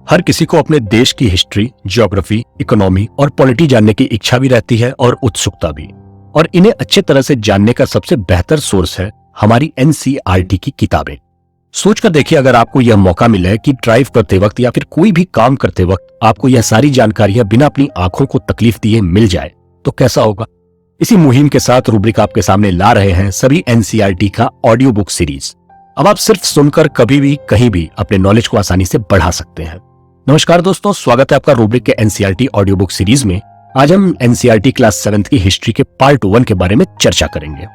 हर किसी को अपने देश की हिस्ट्री, ज्योग्राफी, इकोनॉमी और पॉलिटी जानने की इच्छा भी रहती है और उत्सुकता भी। और इन्हें अच्छे तरह से जानने का सबसे बेहतर सोर्स है हमारी एनसीईआरटी की किताबें। सोचकर देखिए, अगर आपको यह मौका मिले कि ड्राइव करते वक्त या फिर कोई भी काम करते वक्त आपको यह सारी जानकारियां बिना अपनी आंखों को तकलीफ दिए मिल जाए तो कैसा होगा। इसी मुहिम के साथ रूब्रिक आपके सामने ला रहे हैं सभी एनसीईआरटी का ऑडियो बुक सीरीज। अब आप सिर्फ सुनकर कभी भी कहीं भी अपने नॉलेज को आसानी से बढ़ा सकते हैं। नमस्कार दोस्तों, स्वागत है आपका रूब्रिक के एनसीईआरटी ऑडियो बुक सीरीज में। आज हम एनसीईआरटी क्लास 7 की हिस्ट्री के पार्ट 1 के बारे में चर्चा करेंगे।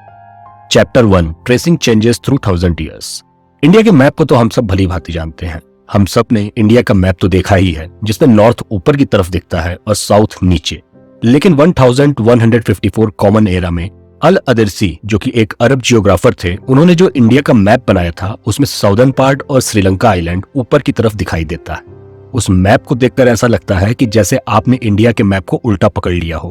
Chapter 1, tracing changes through 1000 years. India के मैप को तो हम सब भली भांति जानते हैं। हम सब ने इंडिया का मैप तो देखा ही है, जिसमें नॉर्थ ऊपर की तरफ दिखता है और साउथ नीचे। लेकिन 1154 कॉमन एरा में अल अदरसी, जो कि एक अरब जियोग्राफर थे, उन्होंने जो इंडिया का मैप बनाया था उसमें साउदर्न पार्ट और श्रीलंका आइलैंड ऊपर की तरफ दिखाई देता है। उस मैप को देखकर ऐसा लगता है कि जैसे आपने इंडिया के मैप को उल्टा पकड़ लिया हो।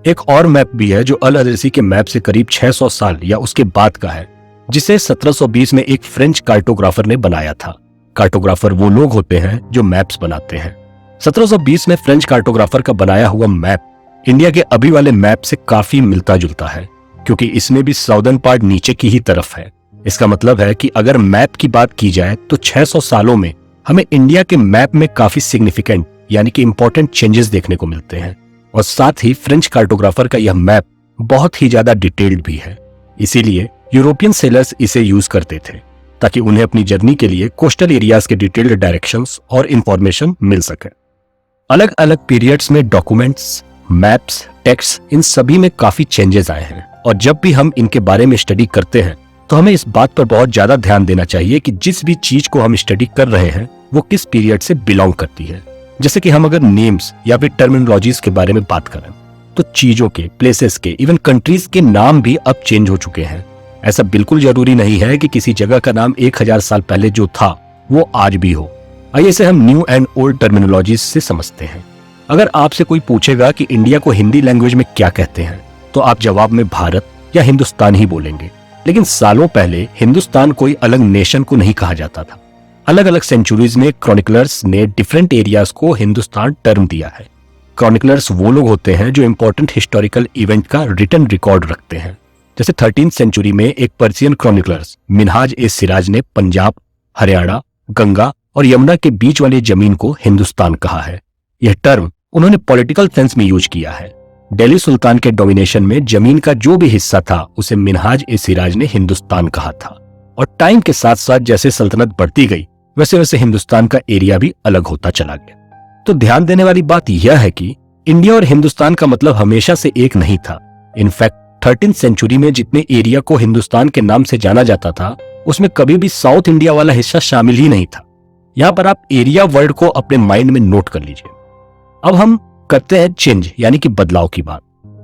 एक और मैप भी है जो अल अदरसी के मैप से करीब 600 साल या उसके बाद का है, जिसे 1720 में एक फ्रेंच कार्टोग्राफर ने बनाया था। कार्टोग्राफर वो लोग होते हैं जो मैप्स बनाते हैं। 1720 में फ्रेंच कार्टोग्राफर का बनाया हुआ मैप इंडिया के अभी वाले मैप से काफी मिलता जुलता है, क्योंकि इसमें भी साउदर्न पार्ट नीचे की ही तरफ है। इसका मतलब है कि अगर मैप की बात की जाए तो 600 सालों में हमें इंडिया के मैप में काफी सिग्निफिकेंट यानी कि इंपॉर्टेंट चेंजेस देखने को मिलते हैं। और साथ ही फ्रेंच कार्टोग्राफर का यह मैप बहुत ही ज्यादा डिटेल्ड भी है। इसीलिए यूरोपियन सेलर्स इसे यूज करते थे ताकि उन्हें अपनी जर्नी के लिए कोस्टल एरियाज के डिटेल्ड डायरेक्शंस और इंफॉर्मेशन मिल सके। अलग अलग पीरियड्स में डॉक्यूमेंट्स, मैप्स, टेक्स्ट, इन सभी में काफी चेंजेस आए हैं। और जब भी हम इनके बारे में स्टडी करते हैं तो हमें इस बात पर बहुत ज्यादा ध्यान देना चाहिए कि जिस भी चीज को हम स्टडी कर रहे हैं वो किस पीरियड से बिलोंग करती है। जैसे कि हम अगर नेम्स या फिर टर्मिनोलॉजीज के बारे में बात करें तो चीजों के, प्लेसेस के, इवन कंट्रीज के नाम भी अब चेंज हो चुके हैं। ऐसा बिल्कुल जरूरी नहीं है कि किसी जगह का नाम 1000 साल पहले जो था वो आज भी हो। आइए इसे हम न्यू एंड ओल्ड टर्मिनोलॉजीज से समझते हैं। अगर आपसे कोई पूछेगा कि इंडिया को हिंदी लैंग्वेज में क्या कहते हैं तो आप जवाब में भारत या हिंदुस्तान ही बोलेंगे। लेकिन सालों पहले हिंदुस्तान कोई अलग नेशन को नहीं कहा जाता था। अलग अलग सेंचुरीज में क्रॉनिकलर्स ने डिफरेंट एरियाज को हिंदुस्तान टर्म दिया है। क्रॉनिकलर्स वो लोग होते हैं जो इंपॉर्टेंट हिस्टोरिकल इवेंट का रिटन रिकॉर्ड रखते हैं। जैसे 13वीं सेंचुरी में एक पर्सियन क्रॉनिकलर्स मिनहाज ए सिराज ने पंजाब, हरियाणा, गंगा और यमुना के बीच वाली जमीन को हिंदुस्तान कहा है। यह टर्म उन्होंने पॉलिटिकल सेंस में यूज किया है। दिल्ली सुल्तान के डोमिनेशन में जमीन का जो भी हिस्सा था उसे मिनहाज ए सिराज ने हिंदुस्तान कहा था। और टाइम के साथ साथ जैसे सल्तनत बढ़ती गई वैसे वैसे हिंदुस्तान का एरिया भी अलग होता चला गया। तो ध्यान देने वाली बात यह है कि इंडिया और हिंदुस्तान का मतलब हमेशा से एक नहीं था। इनफैक्ट 13वीं सेंचुरी में जितने एरिया को हिंदुस्तान के नाम से जाना जाता था उसमें कभी भी साउथ इंडिया वाला हिस्सा शामिल ही नहीं था। यहां पर आप एरिया वर्ड को अपने माइंड में नोट कर लीजिए। अब हम करते हैं चेंज यानी कि बदलाव की बात,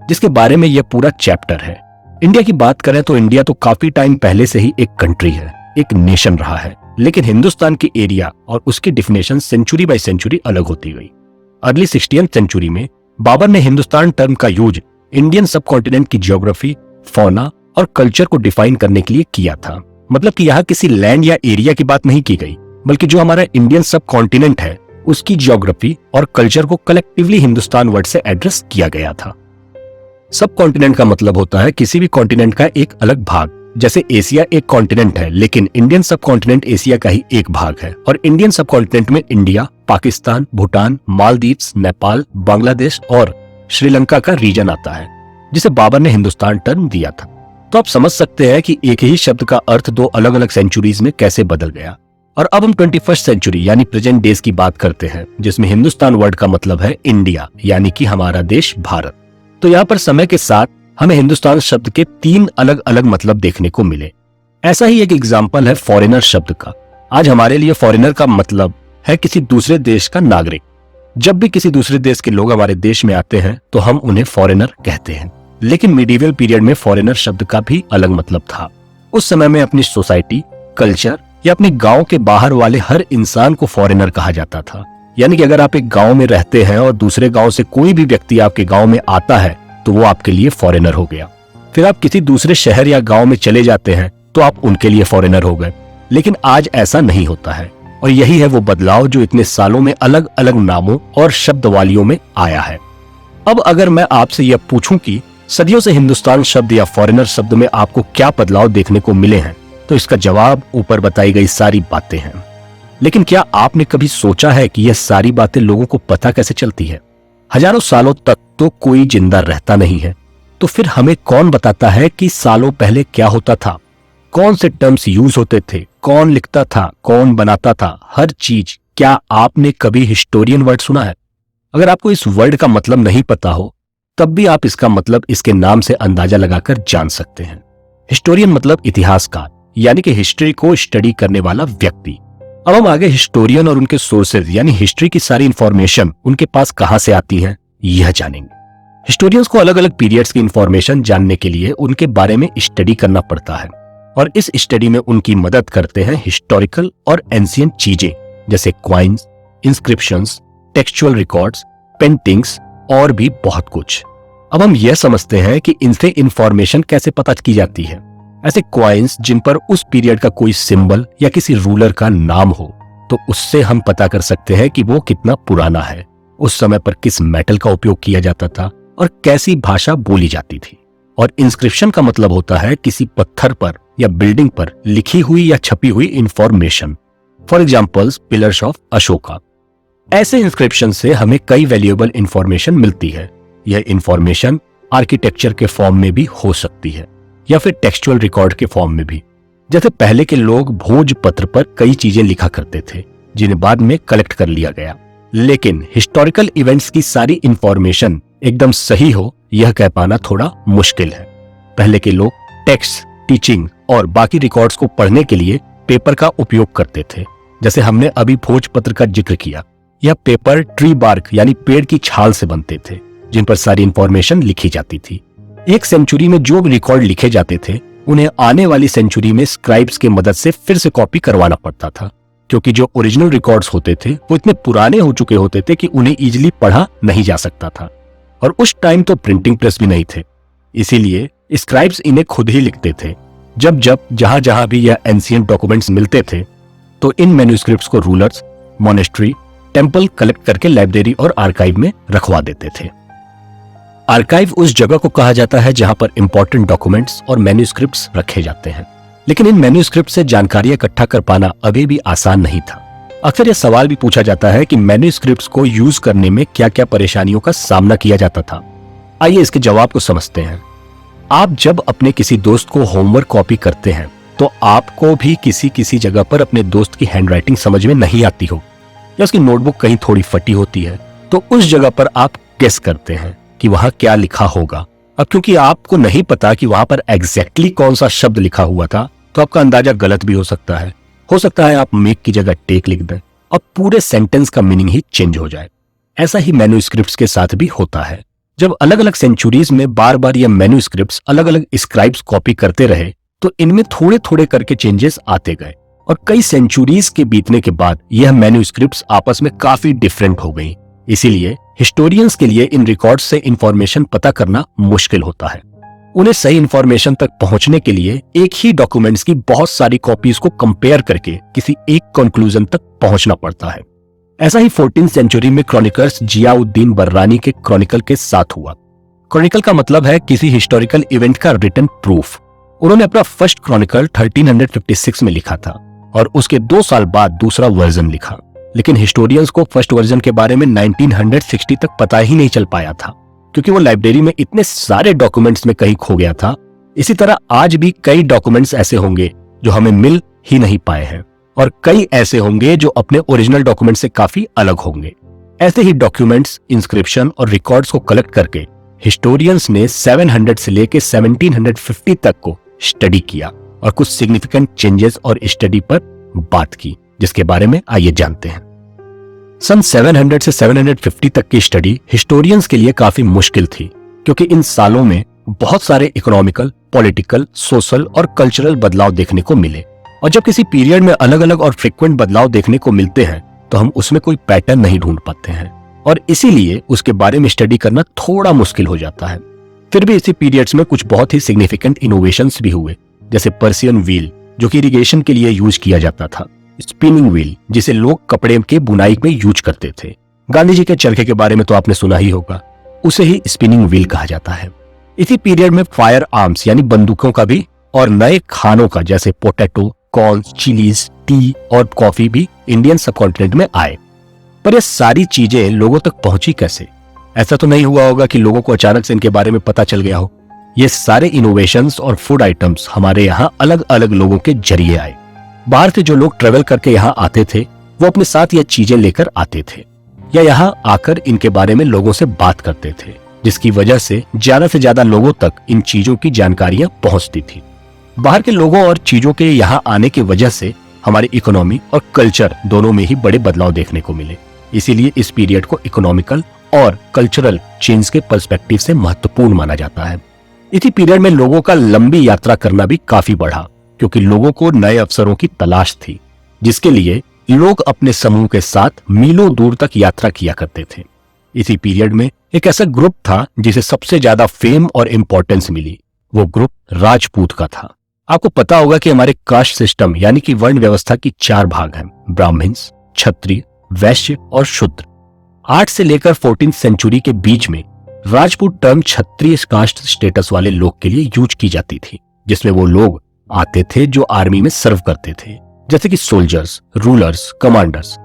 जिसके बारे में यह पूरा चैप्टर है। इंडिया की बात करें तो इंडिया तो काफी टाइम पहले से ही एक कंट्री है, एक नेशन रहा है। लेकिन हिंदुस्तान के एरिया और उसकी डिफिनेशन सेंचुरी बाय सेंचुरी अलग होती गई। अर्ली 16वीं सेंचुरी में बाबर ने हिंदुस्तान टर्म का यूज इंडियन सब कॉन्टिनेंट की ज्योग्राफी, फौना और कल्चर को डिफाइन करने के लिए किया था। मतलब कि यहाँ किसी लैंड या एरिया की बात नहीं की गई, बल्कि जो हमारा इंडियन सब कॉन्टिनेंट है उसकी ज्योग्राफी और कल्चर को कलेक्टिवली हिंदुस्तान वर्ड से एड्रेस किया गया था। सब कॉन्टिनेंट का मतलब होता है किसी भी कॉन्टिनेंट का एक अलग भाग। जैसे एशिया एक कॉन्टिनेंट है, लेकिन इंडियन सब कॉन्टिनेंट एशिया का ही एक भाग है। और इंडियन सब कॉन्टिनेंट में इंडिया, पाकिस्तान, भूटान, मालदीव्स, नेपाल, बांग्लादेश और श्रीलंका का रीजन आता है, जिसे बाबर ने हिंदुस्तान टर्म दिया था। तो आप समझ सकते हैं कि एक ही शब्द का अर्थ दो अलग अलग सेंचुरीज में कैसे बदल गया। और अब हम 21वीं सेंचुरी यानी प्रेजेंट डेज की बात करते हैं, जिसमें हिंदुस्तान वर्ड का मतलब है इंडिया यानी कि हमारा देश भारत। तो यहाँ पर समय के साथ हमें हिंदुस्तान शब्द के 3 अलग अलग मतलब देखने को मिले। ऐसा ही एक एग्जाम्पल है फॉरेनर शब्द का। आज हमारे लिए फॉरेनर का मतलब है किसी दूसरे देश का नागरिक। जब भी किसी दूसरे देश के लोग हमारे देश में आते हैं तो हम उन्हें फॉरेनर कहते हैं। लेकिन मिडिवल पीरियड में फॉरेनर शब्द का भी अलग मतलब था। उस समय में अपनी सोसाइटी, कल्चर या अपने गांव के बाहर वाले हर इंसान को फॉरेनर कहा जाता था। यानी कि अगर आप एक गांव में रहते हैं और दूसरे गांव से कोई भी व्यक्ति आपके गांव में आता है तो वो आपके लिए फॉरेनर हो गया। फिर आप किसी दूसरे शहर या गांव में चले जाते हैं तो आप उनके लिए फॉरेनर हो गए। लेकिन आज ऐसा नहीं होता है। और यही है वो बदलाव जो इतने सालों में अलग अलग नामों और शब्दवालियों में आया है। अब अगर मैं आपसे यह पूछूं कि सदियों से हिंदुस्तान शब्द या फॉरेनर शब्द में आपको क्या बदलाव देखने को मिले हैं, तो इसका जवाब ऊपर बताई गई सारी बातें हैं। लेकिन क्या आपने कभी सोचा है कि यह सारी बातें लोगों को पता कैसे चलती है? हजारों सालों तक तो कोई जिंदा रहता नहीं है, तो फिर हमें कौन बताता है कि सालों पहले क्या होता था, कौन से टर्म्स यूज होते थे, कौन लिखता था, कौन बनाता था, हर चीज। क्या आपने कभी हिस्टोरियन वर्ड सुना है? अगर आपको इस वर्ड का मतलब नहीं पता हो, तब भी आप इसका मतलब इसके नाम से अंदाजा लगाकर जान सकते हैं। हिस्टोरियन मतलब इतिहासकार, यानी कि हिस्ट्री को स्टडी करने वाला व्यक्ति। अब हम आगे हिस्टोरियन और उनके सोर्सेज यानी हिस्ट्री की सारी इंफॉर्मेशन उनके पास कहां से आती है यह जानेंगे। हिस्टोरियंस को अलग अलग पीरियड्स की इंफॉर्मेशन जानने के लिए उनके बारे में स्टडी करना पड़ता है, और इस स्टडी में उनकी मदद करते हैं हिस्टोरिकल और एंशिएंट चीजें जैसे coins, inscriptions, textual records, paintings और भी बहुत कुछ। अब हम यह समझते हैं कि इनसे इंफॉर्मेशन कैसे पता की जाती है। ऐसे क्वाइंस जिन पर उस पीरियड का कोई सिंबल या किसी रूलर का नाम हो, तो उससे हम पता कर सकते हैं कि वो कितना पुराना है, उस समय पर किस मेटल का उपयोग किया जाता था और कैसी भाषा बोली जाती थी। और इंस्क्रिप्शन का मतलब होता है किसी पत्थर पर या बिल्डिंग पर लिखी हुई या छपी हुई information. For examples pillars of Ashoka. ऐसे इंस्क्रिप्शन से हमें कई वैल्यूएबल इंफॉर्मेशन मिलती है। यह इंफॉर्मेशन आर्किटेक्चर के फॉर्म में भी हो सकती है या फिर टेक्सचुअल रिकॉर्ड के फॉर्म में भी। जैसे पहले के लोग भोजपत्र पर कई चीजें लिखा करते थे जिन्हें बाद में कलेक्ट कर लिया गया। लेकिन हिस्टोरिकल इवेंट्स की सारी इंफॉर्मेशन एकदम सही हो यह कह पाना थोड़ा मुश्किल है। पहले के लोग टेक्स्ट, टीचिंग और बाकी रिकॉर्ड्स को पढ़ने के लिए पेपर का उपयोग करते थे। जैसे हमने अभी भोजपत्र का जिक्र किया, यह पेपर ट्री बार्क यानी पेड़ की छाल से बनते थे जिन पर सारी इंफॉर्मेशन लिखी जाती थी। एक सेंचुरी में जो भी रिकॉर्ड लिखे जाते थे उन्हें आने वाली सेंचुरी में स्क्राइब्स की मदद से फिर से कॉपी करवाना पड़ता था, क्योंकि जो ओरिजिनल रिकॉर्ड्स होते थे वो इतने पुराने हो चुके होते थे कि उन्हें इजीली पढ़ा नहीं जा सकता था। और उस टाइम तो प्रिंटिंग प्रेस भी नहीं थे, इसीलिए स्क्राइब्स इन्हें खुद ही लिखते थे। जब जब जहां जहां भी यह एंशिएंट डॉक्यूमेंट्स मिलते थे तो इन मैन्युस्क्रिप्ट्स को रूलर्स, मॉनेस्ट्री, टेम्पल कलेक्ट करके लाइब्रेरी और आर्काइव में रखवा देते थे। आर्काइव उस जगह को कहा जाता है जहां पर इंपॉर्टेंट डॉक्यूमेंट्स और मैन्युस्क्रिप्ट्स रखे जाते हैं। लेकिन इन मैन्युस्क्रिप्ट से जानकारी इकट्ठा कर पाना अभी भी आसान नहीं था। अक्सर यह सवाल भी पूछा जाता है कि मैन्युस्क्रिप्ट्स को यूज करने में क्या क्या परेशानियों का सामना किया जाता था। आइए इसके जवाब को समझते हैं। आप जब अपने किसी दोस्त को होमवर्क कॉपी करते हैं तो आपको भी किसी जगह पर अपने दोस्त की हैंडराइटिंग समझ में नहीं आती हो या उसकी नोटबुक कहीं थोड़ी फटी होती है, तो उस जगह पर आप गेस करते हैं कि वहां क्या लिखा होगा। अब क्योंकि आपको नहीं पता कि वहां पर एग्जैक्टली कौन सा शब्द लिखा हुआ था, तो आपका अंदाजा गलत भी हो सकता है। आप मेक की जगह टेक लिख दें और पूरे सेंटेंस का मीनिंग ही चेंज हो जाए। ऐसा ही मैन्युस्क्रिप्ट्स के साथ भी होता है। जब अलग अलग सेंचुरीज में बार बार ये मैन्युस्क्रिप्ट्स अलग अलग स्क्राइब्स कॉपी करते रहे तो इनमें थोड़े थोड़े करके चेंजेस आते गए और कई सेंचुरीज के बीतने के बाद यह मैन्युस्क्रिप्ट्स आपस में काफी डिफरेंट हो गई। इसीलिए हिस्टोरियंस के लिए इन रिकॉर्ड्स से इंफॉर्मेशन पता करना मुश्किल होता है। उन्हें सही इंफॉर्मेशन तक पहुंचने के लिए एक ही डॉक्यूमेंट्स की बहुत सारी कॉपीज को कंपेयर करके किसी एक कंक्लूजन तक पहुंचना पड़ता है। ऐसा ही 14th सेंचुरी में क्रॉनिकर्स जियाउद्दीन बर्रानी के क्रॉनिकल के साथ हुआ। क्रॉनिकल का मतलब है किसी हिस्टोरिकल इवेंट का रिटन प्रूफ। उन्होंने अपना फर्स्ट क्रॉनिकल 1356 में लिखा था और उसके 2 साल बाद दूसरा वर्जन लिखा। लेकिन हिस्टोरियंस को फर्स्ट वर्जन के बारे में 1960 तक पता ही नहीं चल पाया था, क्योंकि वो लाइब्रेरी में इतने सारे डॉक्यूमेंट्स में कहीं खो गया था। इसी तरह आज भी कई डॉक्यूमेंट्स ऐसे होंगे जो हमें मिल ही नहीं पाए हैं और कई ऐसे होंगे जो अपने ओरिजिनल डॉक्यूमेंट से काफी अलग होंगे। ऐसे ही डॉक्यूमेंट्स, इंस्क्रिप्शन और रिकॉर्ड्स को कलेक्ट करके हिस्टोरियंस ने 700 से लेकर 1750 तक को स्टडी किया और कुछ सिग्निफिकेंट चेंजेस और स्टडी पर बात की, जिसके बारे में आइए जानते हैं। सन 700 से 750 तक की स्टडी हिस्टोरियंस के लिए काफी मुश्किल थी, क्योंकि इन सालों में बहुत सारे इकोनॉमिकल, पॉलिटिकल, सोशल और कल्चरल बदलाव देखने को मिले। और जब किसी पीरियड में अलग अलग और फ्रिक्वेंट बदलाव देखने को मिलते हैं तो हम उसमें कोई पैटर्न नहीं ढूंढ पाते हैं और इसीलिए उसके बारे में स्टडी करना थोड़ा मुश्किल हो जाता है। फिर भी इसी पीरियड्स में कुछ बहुत ही सिग्निफिकेंट इनोवेशंस भी हुए, जैसे पर्सियन व्हील जो कि इरिगेशन के लिए यूज किया जाता था, स्पिनिंग व्हील, जिसे लोग कपड़े के बुनाई में यूज करते थे। गांधी जी के चरखे के बारे में तो आपने सुना ही होगा, उसे ही स्पिनिंग व्हील कहा जाता है। इसी पीरियड में फायर आर्म्स यानी बंदूकों का भी और नए खानों का जैसे पोटैटो, कॉर्न, चिलीज, टी और कॉफी भी इंडियन सबकॉन्टिनेंट में आए। पर ये सारी चीजें लोगों तक पहुंची कैसे? ऐसा तो नहीं हुआ होगा कि लोगों को अचानक से इनके बारे में पता चल गया हो। ये सारे इनोवेशंस और फूड आइटम्स हमारे यहाँ अलग अलग लोगों के जरिए आए। बाहर से जो लोग ट्रेवल करके यहाँ आते थे वो अपने साथ ये चीजें लेकर आते थे या यहाँ आकर इनके बारे में लोगों से बात करते थे, जिसकी वजह से ज्यादा लोगों तक इन चीजों की जानकारियां पहुंचती थी। बाहर के लोगों और चीजों के यहाँ आने की वजह से हमारी इकोनॉमी और कल्चर दोनों में ही बड़े बदलाव देखने को मिले। इसीलिए इस पीरियड को इकोनॉमिकल और कल्चरल चेंज के पर्सपेक्टिव से महत्वपूर्ण माना जाता है। इसी पीरियड में लोगों का लंबी यात्रा करना भी काफी बढ़ा, क्योंकि लोगों को नए अवसरों की तलाश थी, जिसके लिए लोग अपने समूह के साथ मीलों दूर तक यात्रा किया करते थे। इसी पीरियड में एक ऐसा ग्रुप था जिसे सबसे ज्यादा फेम और इंपॉर्टेंस मिली। वो ग्रुप राजपूत का था। आपको पता होगा कि हमारे कास्ट सिस्टम यानी कि वर्ण व्यवस्था की 4 भाग हैं: ब्राह्मण्स, क्षत्रिय, वैश्य और शूद्र। 8 से लेकर 14th सेंचुरी के बीच में राजपूत टर्म क्षत्रिय कास्ट स्टेटस वाले लोग के लिए यूज की जाती थी, जिसमें वो लोग आते थे जो आर्मी में सर्व करते थे, जैसे कि सोल्जर्स, रूलर्स, कमांडर्स।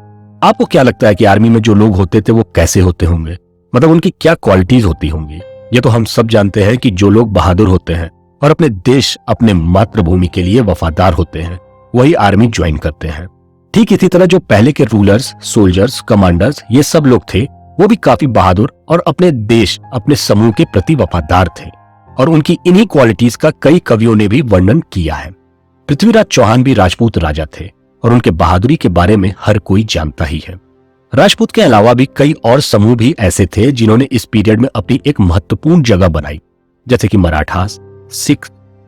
आपको क्या लगता है कि आर्मी में जो लोग होते थे वो कैसे होते होंगे? मतलब उनकी क्या क्वालिटीज होती होंगी? ये तो हम सब जानते हैं कि जो लोग बहादुर होते हैं और अपने देश, अपने मातृभूमि के लिए वफादार होते हैं, वही आर्मी ज्वाइन करते हैं। ठीक इसी तरह जो पहले के रूलर्स, सोल्जर्स, कमांडर्स, ये सब लोग थे, वो भी काफी बहादुर और अपने देश, अपने समूह के प्रति वफादार थे। और उनकी इन्हीं क्वालिटीज का कई कवियों ने भी वर्णन किया है। पृथ्वीराज चौहान भी राजपूत राजा थे और उनके बहादुरी के बारे में हर कोई जानता ही है। राजपूत के अलावा भी कई और समूह भी ऐसे थे जिन्होंने इस पीरियड में अपनी एक महत्वपूर्ण जगह बनाई, जैसे कि मराठास, सिख,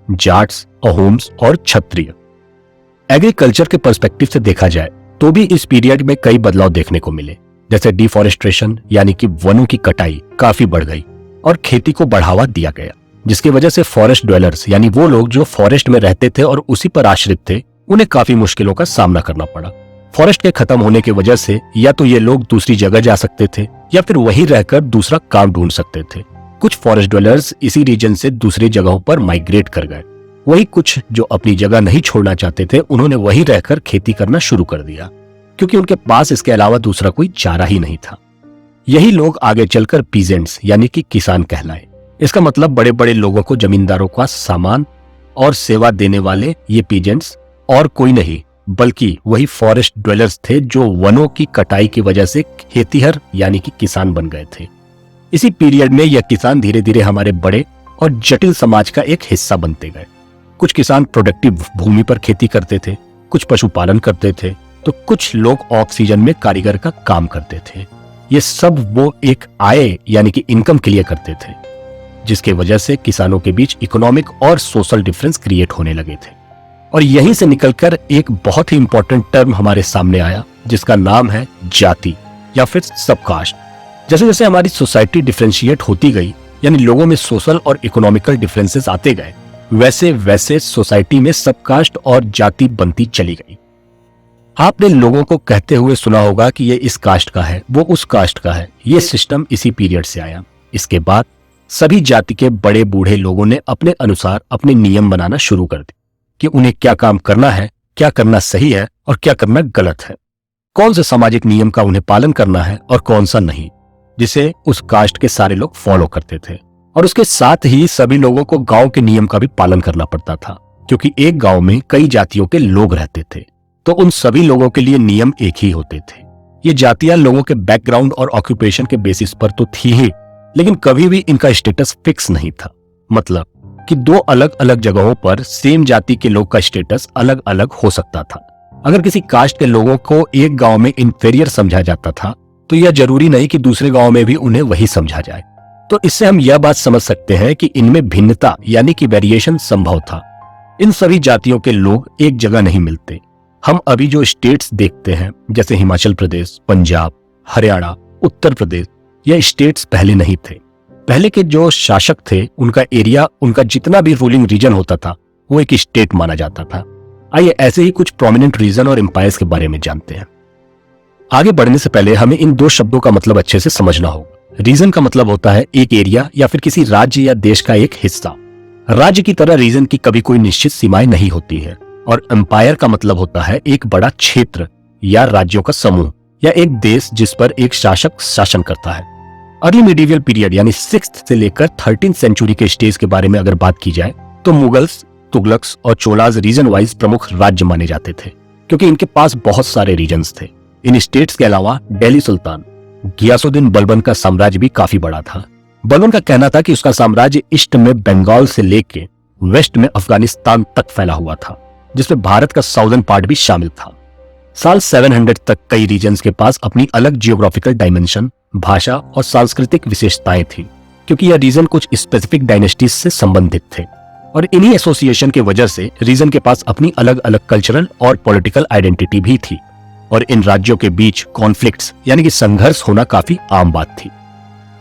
जाट्स, अहोम्स और क्षत्रिय। एग्रीकल्चर के पर्सपेक्टिव से देखा जाए तो भी इस पीरियड में कई बदलाव देखने को मिले, जैसे डिफॉरेस्ट्रेशन यानी कि वनों की कटाई काफी बढ़ गई और खेती को बढ़ावा दिया गया, जिसकी वजह से फॉरेस्ट ड्वेलर्स यानी वो लोग जो फॉरेस्ट में रहते थे और उसी पर आश्रित थे, उन्हें काफी मुश्किलों का सामना करना पड़ा। फॉरेस्ट के खत्म होने की वजह से या तो ये लोग दूसरी जगह जा सकते थे या फिर वहीं रहकर दूसरा काम ढूंढ सकते थे। कुछ फॉरेस्ट ड्वेलर्स इसी रीजन से दूसरी जगहों पर माइग्रेट कर गए। वही कुछ जो अपनी जगह नहीं छोड़ना चाहते थे, उन्होंने वहीं रहकर खेती करना शुरू कर दिया, क्योंकि उनके पास इसके अलावा दूसरा कोई चारा ही नहीं था। यही लोग आगे चलकर पीजेंट्स यानी कि किसान कहलाए। इसका मतलब बड़े बड़े लोगों को, जमींदारों का सामान और सेवा देने वाले ये पीजेंट्स और कोई नहीं बल्कि वही फॉरेस्ट ड्वेलर्स थे जो वनों की कटाई की वजह से खेतीहर यानी कि किसान बन गए थे। इसी पीरियड में यह किसान धीरे धीरे हमारे बड़े और जटिल समाज का एक हिस्सा बनते गए। कुछ किसान प्रोडक्टिव भूमि पर खेती करते थे, कुछ पशुपालन करते थे, तो कुछ लोग ऑफ सीजन में कारीगर का काम करते थे। ये सब वो एक आय यानी कि इनकम के लिए करते थे, जिसके वजह से किसानों के बीच इकोनॉमिक और सोशल डिफरेंस क्रिएट होने लगे थे। और यहीं से निकलकर एक बहुत ही इंपॉर्टेंट टर्म हमारे सामने आया, जिसका नाम है जाति या फिर सबकास्ट। जैसे जैसे हमारी सोसाइटी डिफरेंशिएट होती गई, यानी लोगों में सोशल और इकोनॉमिकल डिफरेंसेस आते गए, वैसे वैसे सोसाइटी में सबकास्ट और जाति बनती चली गई। आपने लोगों को कहते हुए सुना होगा कि ये इस कास्ट का है, वो उस कास्ट का है। ये सिस्टम इसी पीरियड से आया। इसके बाद सभी जाति के बड़े बूढ़े लोगों ने अपने अनुसार अपने नियम बनाना शुरू कर दिए कि उन्हें क्या काम करना है, क्या करना सही है और क्या करना गलत है, कौन से सामाजिक नियम का उन्हें पालन करना है और कौन सा नहीं, जिसे उस कास्ट के सारे लोग फॉलो करते थे। और उसके साथ ही सभी लोगों को गांव के नियम का भी पालन करना पड़ता था, क्योंकि एक गांव में कई जातियों के लोग रहते थे, तो उन सभी लोगों के लिए नियम एक ही होते थे। ये जातियां लोगों के बैकग्राउंड और ऑक्यूपेशन के बेसिस पर तो थी ही, लेकिन कभी भी इनका स्टेटस फिक्स नहीं था। मतलब कि दो अलग अलग जगहों पर सेम जाति के लोग का स्टेटस अलग अलग हो सकता था। अगर किसी कास्ट के लोगों को एक गांव में इंफीरियर समझा जाता था, तो यह जरूरी नहीं कि दूसरे गांव में भी उन्हें वही समझा जाए। तो इससे हम यह बात समझ सकते हैं कि इनमें भिन्नता यानी कि वेरिएशन संभव था। इन सभी जातियों के लोग एक जगह नहीं मिलते। हम अभी जो स्टेट्स देखते हैं, जैसे हिमाचल प्रदेश, पंजाब, हरियाणा, उत्तर प्रदेश, ये स्टेट्स पहले नहीं थे। पहले के जो शासक थे, उनका एरिया, उनका जितना भी रूलिंग रीजन होता था, वो एक स्टेट माना जाता था। आइए ऐसे ही कुछ प्रोमिनेंट रीजन और एम्पायर्स के बारे में जानते हैं। आगे बढ़ने से पहले हमें इन दो शब्दों का मतलब अच्छे से समझना होगा। रीजन का मतलब होता है एक एरिया या फिर किसी राज्य या देश का एक हिस्सा। राज्य की तरह रीजन की कभी कोई निश्चित सीमाएं नहीं होती है। और एम्पायर का मतलब होता है एक बड़ा क्षेत्र या राज्यों का समूह या एक देश जिस पर एक शासक शासन करता है। अर्ली मिडीवियल पीरियड यानी 6th से लेकर 13th सेंचुरी के स्टेज के बारे में अगर बात की जाए तो मुगल्स, तुगलक्स और चोलाज रीजन वाइज प्रमुख राज्य माने जाते थे, क्योंकि इनके पास बहुत सारे रीजन्स थे। इन स्टेट्स के अलावा दिल्ली सुल्तान गियासुद्दीन बलबन का साम्राज्य भी काफी बड़ा था। बलबन का कहना था कि उसका साम्राज्य ईस्ट में बंगाल से लेकर वेस्ट में अफगानिस्तान तक फैला हुआ था, जिसमें भारत का साउदर्न पार्ट भी शामिल था। साल 700 तक कई रीजन्स के पास अपनी अलग जियोग्राफिकल डायमेंशन, भाषा और सांस्कृतिक विशेषताएं थी, क्योंकि यह रीजन कुछ स्पेसिफिक डायनेस्टीज से संबंधित थे। और इन्हीं एसोसिएशन की वजह से रीजन के पास अपनी अलग अलग कल्चरल और पॉलिटिकल आइडेंटिटी भी थी। और इन राज्यों के बीच कॉन्फ्लिक्ट्स यानी कि संघर्ष होना काफी आम बात थी।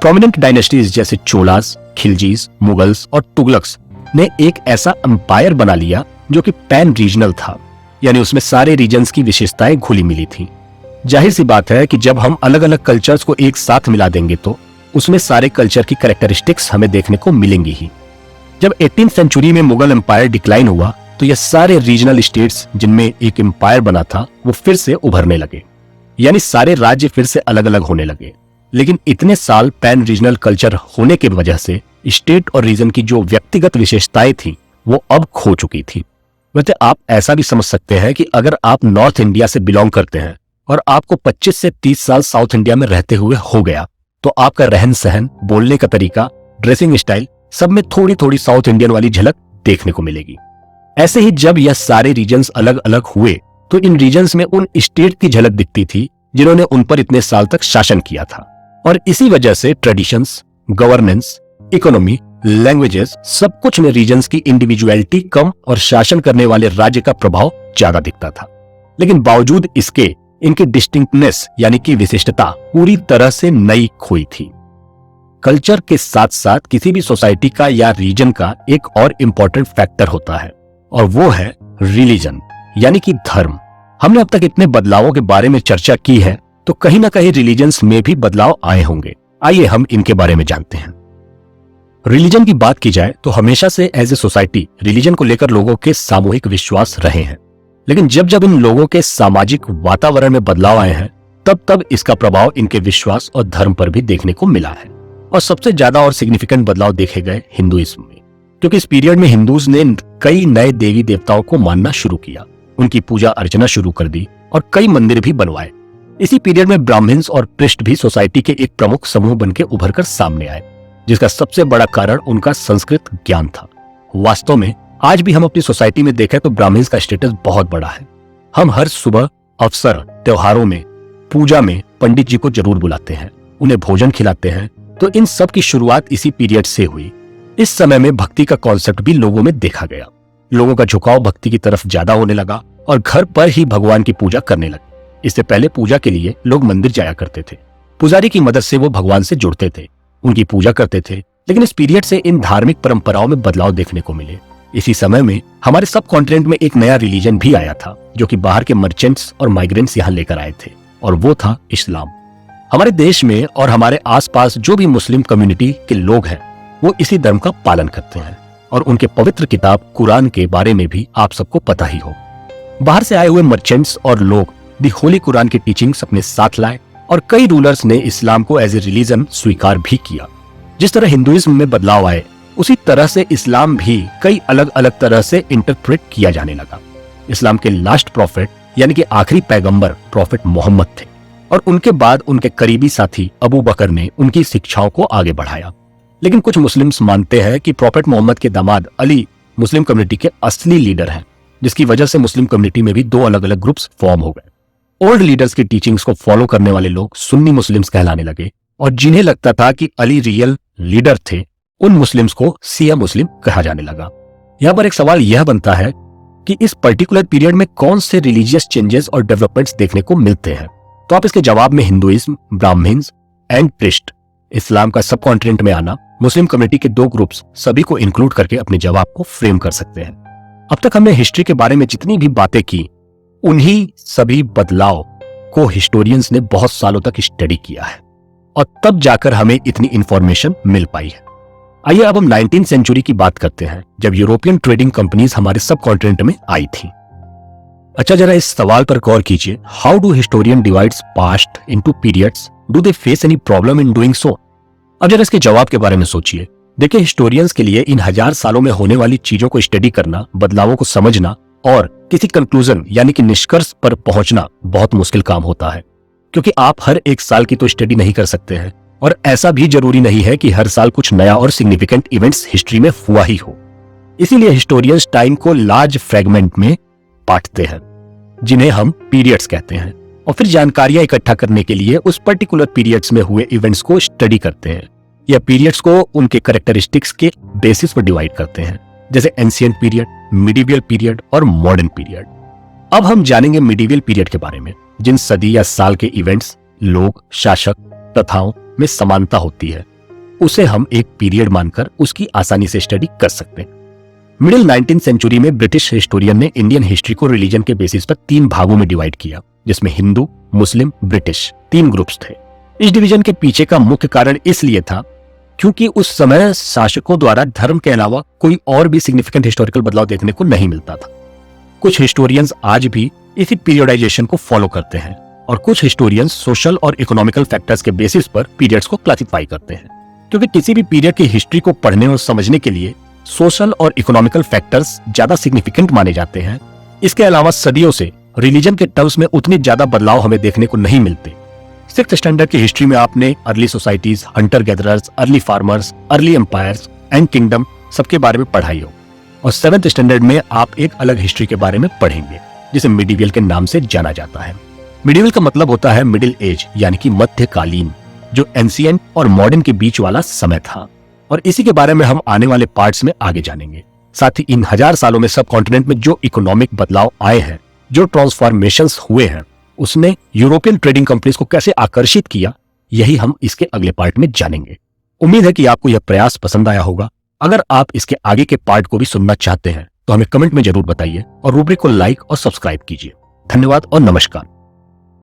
प्रोमिनेंट डायनेस्टीज जैसे चोलास, खिलजीज, मुगल्स और तुगलक्स ने एक ऐसा एम्पायर बना लिया जो कि पैन रीजनल था, यानी उसमें सारे रीजन्स की विशेषताएं घुली मिली थी। जाहिर सी बात है कि जब हम अलग अलग कल्चर्स को एक साथ मिला देंगे तो उसमें सारे कल्चर की कैरेक्टरिस्टिक्स हमें देखने को मिलेंगी ही। जब 18th सेंचुरी में मुगल एम्पायर डिक्लाइन हुआ तो ये सारे रीजनल स्टेट्स जिनमें एक एम्पायर बना था वो फिर से उभरने लगे, यानी सारे राज्य फिर से अलग अलग होने लगे। लेकिन इतने साल पैन रीजनल कल्चर होने की वजह से स्टेट और रीजन की जो व्यक्तिगत विशेषताएं थी वो अब खो चुकी थी। वैसे आप ऐसा भी समझ सकते हैं कि अगर आप नॉर्थ इंडिया से बिलोंग करते हैं और आपको 25 से 30 साल साउथ इंडिया में रहते हुए हो गया, तो आपका रहन सहन, बोलने का तरीका, ड्रेसिंग स्टाइल सब में थोड़ी थोड़ी साउथ इंडियन वाली झलक देखने को मिलेगी। ऐसे ही जब यह सारे रीजन्स अलग अलग हुए तो इन रीजन्स में उन स्टेट की झलक दिखती थी जिन्होंने उन पर इतने साल तक शासन किया था। और इसी वजह से ट्रेडिशंस, गवर्नेंस, इकोनॉमी, लैंग्वेजेस सब कुछ में रीजन्स की इंडिविजुअलिटी कम और शासन करने वाले राज्य का प्रभाव ज्यादा दिखता था। लेकिन बावजूद इसके इनकी डिस्टिंक्टनेस यानी कि विशिष्टता पूरी तरह से नई खोई थी। कल्चर के साथ साथ किसी भी सोसाइटी का या रीजन का एक और इम्पोर्टेंट फैक्टर होता है और वो है रिलीजन यानी कि धर्म। हमने अब तक इतने बदलावों के बारे में चर्चा की है, तो कहीं ना कहीं रिलीजन्स में भी बदलाव आए होंगे। आइए हम इनके बारे में जानते हैं। रिलीजन की बात की जाए तो हमेशा से एज ए सोसाइटी रिलीजन को लेकर लोगों के सामूहिक विश्वास रहे हैं। लेकिन जब जब इन लोगों के सामाजिक वातावरण में बदलाव आए हैं तब तब इसका प्रभाव इनके विश्वास और धर्म पर भी देखने को मिला है। और सबसे ज्यादा और सिग्निफिकेंट बदलाव देखे गए हिंदुइज्म में, क्योंकि इस पीरियड में हिंदूज ने कई नए देवी देवताओं को मानना शुरू किया, उनकी पूजा अर्चना शुरू कर दी और कई मंदिर भी बनवाए। इसी पीरियड में ब्राह्मण्स और पृष्ठ भी सोसाइटी के एक प्रमुख समूह बनकर उभरकर सामने आए, जिसका सबसे बड़ा कारण उनका संस्कृत ज्ञान था। वास्तव में आज भी हम अपनी सोसाइटी में देखें तो ब्राह्मण्स का स्टेटस बहुत बड़ा है। हम हर सुबह अवसर, त्योहारों में, पूजा में पंडित जी को जरूर बुलाते हैं, उन्हें भोजन खिलाते हैं। तो इन सब की शुरुआत इसी पीरियड से हुई। इस समय में भक्ति का कॉन्सेप्ट भी लोगों में देखा गया। लोगों का झुकाव भक्ति की तरफ ज्यादा होने लगा और घर पर ही भगवान की पूजा करने लगे। इससे पहले पूजा के लिए लोग मंदिर जाया करते थे, पुजारी की मदद से वो भगवान से जुड़ते थे, उनकी पूजा करते थे। लेकिन इस पीरियड से इन धार्मिक परंपराओं में बदलाव देखने को मिले। इसी समय में हमारे सब कॉन्टिनेंट में एक नया रिलीजन भी आया था, जो कि बाहर के मर्चेंट्स और माइग्रेंट्स यहाँ लेकर आए थे, और वो था इस्लाम। हमारे देश में और हमारे आसपास जो भी मुस्लिम कम्युनिटी के लोग हैं वो इसी धर्म का पालन करते हैं, और उनके पवित्र किताब कुरान के बारे में भी आप सबको पता ही हो। बाहर से आए हुए मर्चेंट्स और लोग दी होली कुरान की टीचिंग्स अपने साथ लाए और कई रूलर्स ने इस्लाम को एज ए रिलीजन स्वीकार भी किया। जिस तरह हिंदुइज्म में बदलाव आए उसी तरह से इस्लाम भी कई अलग अलग तरह से इंटरप्रेट किया जाने लगा। इस्लाम के लास्ट प्रॉफिट यानी कि आखिरी पैगंबर प्रॉफिट मोहम्मद थे, और उनके बाद उनके करीबी साथी अबू बकर ने उनकी शिक्षाओं को आगे बढ़ाया। लेकिन कुछ मुस्लिम्स मानते हैं कि प्रॉफिट मोहम्मद के दामाद अली मुस्लिम कम्युनिटी के असली लीडर हैं, जिसकी वजह से मुस्लिम कम्युनिटी में भी दो अलग अलग ग्रुप्स फॉर्म हो गए। ओल्ड लीडर्स की टीचिंग्स को फॉलो करने वाले लोग सुन्नी मुस्लिम्स कहलाने लगे, और जिन्हें लगता था कि अली रियल लीडर थे उन मुस्लिम्स को शिया मुस्लिम कहा जाने लगा। यहाँ पर एक सवाल यह बनता है कि इस पर्टिकुलर पीरियड में कौन से रिलीजियस चेंजेस और डेवलपमेंट्स देखने को मिलते हैं। तो आप इसके जवाब में हिंदुइज्म, ब्राह्मण्स एंड पृष्ठ, इस्लाम का सब कॉन्टिनेंट में आना, मुस्लिम कम्युनिटी के दो ग्रुप्स सभी को इंक्लूड करके अपने जवाब को फ्रेम कर सकते हैं। अब तक हमने हिस्ट्री के बारे में जितनी भी बातें की, उन्हीं सभी बदलाव को हिस्टोरियंस ने बहुत सालों तक स्टडी किया है और तब जाकर हमें इतनी इंफॉर्मेशन मिल पाई है। आइए अब हम 19th सेंचुरी की बात करते हैं, जब यूरोपियन ट्रेडिंग कंपनीज हमारे सब कॉन्टिनेंट में आई थी। अच्छा, जरा इस सवाल पर गौर कीजिए, how do historian divides past into periods? Do they face any problem in doing so? अब जरा इसके जवाब के बारे में सोचिए। देखिए, हिस्टोरियंस के लिए इन 1000 सालों में होने वाली चीजों को स्टडी करना, बदलावों को समझना और किसी कंक्लूजन यानी कि निष्कर्ष पर पहुंचना बहुत मुश्किल काम होता है, क्योंकि आप हर एक साल की तो स्टडी नहीं कर सकते हैं और ऐसा भी जरूरी नहीं है कि हर साल कुछ नया और सिग्निफिकेंट इवेंट्स हिस्ट्री में हुआ ही हो। इसीलिए हिस्टोरियंस टाइम को लार्ज फ्रेगमेंट में बांटते हैं, जिन्हें हम पीरियड्स कहते हैं, और फिर जानकारियां इकट्ठा करने के लिए उस पर्टिकुलर पीरियड्स में हुए इवेंट्स को स्टडी करते हैं, या पीरियड्स को उनके कैरेक्टरिस्टिक्स के बेसिस पर डिवाइड करते हैं, जैसे एंशिएंट पीरियड, मिडिवल पीरियड और मॉडर्न पीरियड। अब हम जानेंगे मिडिवल पीरियड के बारे में, जिन सदी या साल के इवेंट्स, लोग, शासक, प्रथाओं में समानता होती है, उसे हम एक पीरियड मानकर उसकी आसानी से स्टडी कर सकते हैं। मिडिल 19th सेंचुरी में ब्रिटिश हिस्टोरियन ने इंडियन हिस्ट्री को रिलीजन के बेसिस पर 3 भागों में डिवाइड किया, जिसमें हिंदू, मुस्लिम, ब्रिटिश 3 ग्रुप्स थे। इस डिवीजन के पीछे का मुख्य कारण इसलिए था क्योंकि उस समय शासकों द्वारा धर्म के अलावा कोई और भी सिग्निफिकेंट हिस्टोरिकल बदलाव देखने को नहीं मिलता था। कुछ हिस्टोरियंस आज भी इसी पीरियडाइजेशन को फॉलो करते हैं और कुछ हिस्टोरियंस सोशल और इकोनॉमिकल फैक्टर्स के बेसिस पर पीरियड्स को क्लासिफाई करते हैं, क्योंकि किसी भी पीरियड की हिस्ट्री को पढ़ने और समझने के लिए सोशल और इकोनॉमिकल फैक्टर्स ज्यादा सिग्निफिकेंट माने जाते हैं। इसके अलावा सदियों से रिलीजन के टर्म्स में उतने ज्यादा बदलाव हमें देखने को नहीं मिलते। 6th स्टैंडर्ड की हिस्ट्री में आपने early societies, hunter gatherers, early farmers, early empires and kingdom सबके बारे में पढ़ाई हो, और 7th स्टैंडर्ड में आप एक अलग हिस्ट्री के बारे में पढ़ेंगे, जिसे मिडिवल के नाम से जाना जाता है। मिडिवल का मतलब होता है मिडिल एज, यानी कि मध्यकालीन, जो एंशिएंट और मॉडर्न के बीच वाला समय था, और इसी के बारे में हम आने वाले पार्ट्स में आगे जानेंगे। साथ ही इन 1000 सालों में सब कॉन्टिनेंट में जो इकोनॉमिक बदलाव आए हैं, जो ट्रांसफॉर्मेशंस हुए हैं, उसने यूरोपियन ट्रेडिंग कंपनीज को कैसे आकर्षित किया, यही हम इसके अगले पार्ट में जानेंगे। उम्मीद है कि आपको यह प्रयास पसंद आया होगा। अगर आप इसके आगे के पार्ट को भी सुनना चाहते हैं तो हमें कमेंट में जरूर बताइए और रूब्रिक को लाइक और सब्सक्राइब कीजिए। धन्यवाद और नमस्कार।